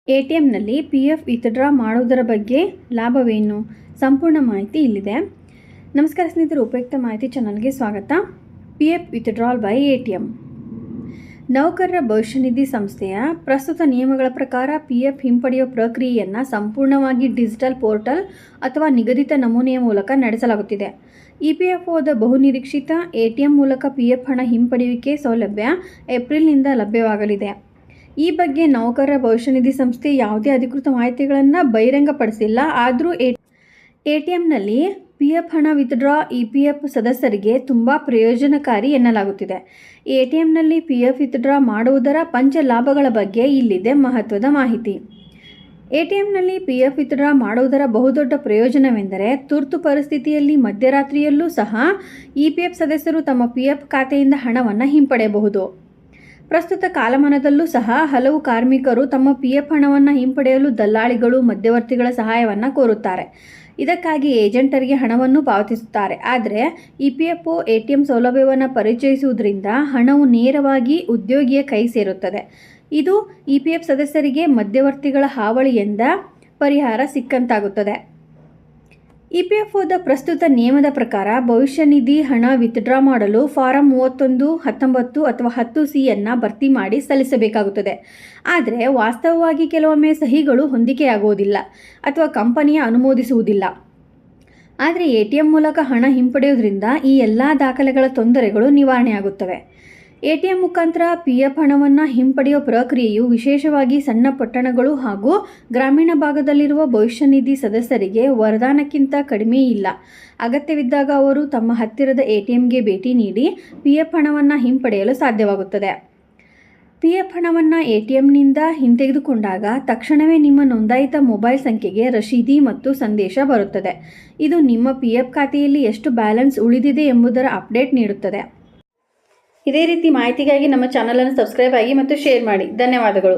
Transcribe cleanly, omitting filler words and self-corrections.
ಎಟಿಎಂನಲ್ಲಿ PF withdraw ಮಾಡುವುದರ ಬಗ್ಗೆ ಲಾಭವೇನು? ಸಂಪೂರ್ಣ ಮಾಹಿತಿ ಇಲ್ಲಿದೆ. ನಮಸ್ಕಾರ ಸ್ನೇಹಿತರೆ, ಉಪಯುಕ್ತ ಮಾಹಿತಿ ಚಾನಲ್ಗೆ ಸ್ವಾಗತ. PF withdrawal by ATM. ನೌಕರರ ಭವಿಷ್ಯ ನಿಧಿ ಸಂಸ್ಥೆಯ ಪ್ರಸ್ತುತ ನಿಯಮಗಳ ಪ್ರಕಾರ PF ಹಿಂಪಡೆಯುವ ಪ್ರಕ್ರಿಯೆಯನ್ನು ಸಂಪೂರ್ಣವಾಗಿ ಡಿಜಿಟಲ್ ಪೋರ್ಟಲ್ ಅಥವಾ ನಿಗದಿತ ನಮೂನೆಯ ಮೂಲಕ ನಡೆಸಲಾಗುತ್ತಿದೆ. EPFOದ ಬಹುನಿರೀಕ್ಷಿತ ATM ಮೂಲಕ PF ಹಣ ಹಿಂಪಡೆಯುವಿಕೆ ಸೌಲಭ್ಯ ಏಪ್ರಿಲ್ನಿಂದ ಲಭ್ಯವಾಗಲಿದೆ. ಈ ಬಗ್ಗೆ ನೌಕರರ ಭವಿಷ್ಯ ನಿಧಿ ಸಂಸ್ಥೆ ಯಾವುದೇ ಅಧಿಕೃತ ಮಾಹಿತಿಗಳನ್ನು ಬಹಿರಂಗಪಡಿಸಿಲ್ಲ. ಆದರೂ ATMನಲ್ಲಿ PF ಹಣ ವಿತ್ಡ್ರಾ EPF ಸದಸ್ಯರಿಗೆ ತುಂಬ ಪ್ರಯೋಜನಕಾರಿ ಎನ್ನಲಾಗುತ್ತಿದೆ. ATMನಲ್ಲಿ PF ವಿತ್ಡ್ರಾ ಮಾಡುವುದರ ಪಂಚ ಲಾಭಗಳ ಬಗ್ಗೆ ಇಲ್ಲಿದೆ ಮಹತ್ವದ ಮಾಹಿತಿ. ATMನಲ್ಲಿ PF ವಿತ್ಡ್ರಾ ಮಾಡುವುದರ ಬಹುದೊಡ್ಡ ಪ್ರಯೋಜನವೆಂದರೆ ತುರ್ತು ಪರಿಸ್ಥಿತಿಯಲ್ಲಿ ಮಧ್ಯರಾತ್ರಿಯಲ್ಲೂ ಸಹ EPF ಸದಸ್ಯರು ತಮ್ಮ PF ಖಾತೆಯಿಂದ ಹಣವನ್ನು ಹಿಂಪಡೆಯಬಹುದು. ಪ್ರಸ್ತುತ ಕಾಲಮಾನದಲ್ಲೂ ಸಹ ಹಲವು ಕಾರ್ಮಿಕರು ತಮ್ಮ PF ಹಣವನ್ನು ಹಿಂಪಡೆಯಲು ದಲ್ಲಾಳಿಗಳು, ಮಧ್ಯವರ್ತಿಗಳ ಸಹಾಯವನ್ನು ಕೋರುತ್ತಾರೆ. ಇದಕ್ಕಾಗಿ ಏಜೆಂಟರಿಗೆ ಹಣವನ್ನು ಪಾವತಿಸುತ್ತಾರೆ. ಆದರೆ EPFO ATM ಸೌಲಭ್ಯವನ್ನು ಪರಿಚಯಿಸುವುದರಿಂದ ಹಣವು ನೇರವಾಗಿ ಉದ್ಯೋಗಿಯ ಕೈ ಸೇರುತ್ತದೆ. ಇದು EPF ಸದಸ್ಯರಿಗೆ ಮಧ್ಯವರ್ತಿಗಳ ಹಾವಳಿಯಿಂದ ಪರಿಹಾರ ಸಿಕ್ಕಂತಾಗುತ್ತದೆ. EPFOದ ಪ್ರಸ್ತುತ ನಿಯಮದ ಪ್ರಕಾರ ಭವಿಷ್ಯ ನಿಧಿ ಹಣ ವಿತ್ಡ್ರಾ ಮಾಡಲು ಫಾರಂ 31, 19 ಅಥವಾ 10C ಭರ್ತಿ ಮಾಡಿ ಸಲ್ಲಿಸಬೇಕಾಗುತ್ತದೆ. ಆದರೆ ವಾಸ್ತವವಾಗಿ ಕೆಲವೊಮ್ಮೆ ಸಹಿಗಳು ಹೊಂದಿಕೆಯಾಗುವುದಿಲ್ಲ ಅಥವಾ ಕಂಪನಿಯ ಅನುಮೋದಿಸುವುದಿಲ್ಲ. ಆದರೆ ATM ಮೂಲಕ ಹಣ ಹಿಂಪಡೆಯುವುದರಿಂದ ಈ ಎಲ್ಲ ದಾಖಲೆಗಳ ತೊಂದರೆಗಳು ನಿವಾರಣೆಯಾಗುತ್ತವೆ. ATM ಮುಖಾಂತರ PF ಹಣವನ್ನು ಹಿಂಪಡೆಯುವ ಪ್ರಕ್ರಿಯೆಯು ವಿಶೇಷವಾಗಿ ಸಣ್ಣ ಪಟ್ಟಣಗಳು ಹಾಗೂ ಗ್ರಾಮೀಣ ಭಾಗದಲ್ಲಿರುವ ಭವಿಷ್ಯ ನಿಧಿ ಸದಸ್ಯರಿಗೆ ವರದಾನಕ್ಕಿಂತ ಕಡಿಮೆ ಇಲ್ಲ. ಅಗತ್ಯವಿದ್ದಾಗ ಅವರು ತಮ್ಮ ಹತ್ತಿರದ ATMಗೆ ಭೇಟಿ ನೀಡಿ PF ಹಣವನ್ನು ಹಿಂಪಡೆಯಲು ಸಾಧ್ಯವಾಗುತ್ತದೆ. PF ಹಣವನ್ನು ATMನಿಂದ ಹಿಂತೆಗೆದುಕೊಂಡಾಗ ತಕ್ಷಣವೇ ನಿಮ್ಮ ನೋಂದಾಯಿತ ಮೊಬೈಲ್ ಸಂಖ್ಯೆಗೆ ರಶೀದಿ ಮತ್ತು ಸಂದೇಶ ಬರುತ್ತದೆ. ಇದು ನಿಮ್ಮ PF ಖಾತೆಯಲ್ಲಿ ಎಷ್ಟು ಬ್ಯಾಲೆನ್ಸ್ ಉಳಿದಿದೆ ಎಂಬುದರ ಅಪ್ಡೇಟ್ ನೀಡುತ್ತದೆ. ಇದೇ ರೀತಿ ಮಾಹಿತಿಗಾಗಿ ನಮ್ಮ ಚಾನಲನ್ನು ಸಬ್ಸ್ಕ್ರೈಬ್ ಆಗಿ ಮತ್ತು ಶೇರ್ ಮಾಡಿ. ಧನ್ಯವಾದಗಳು.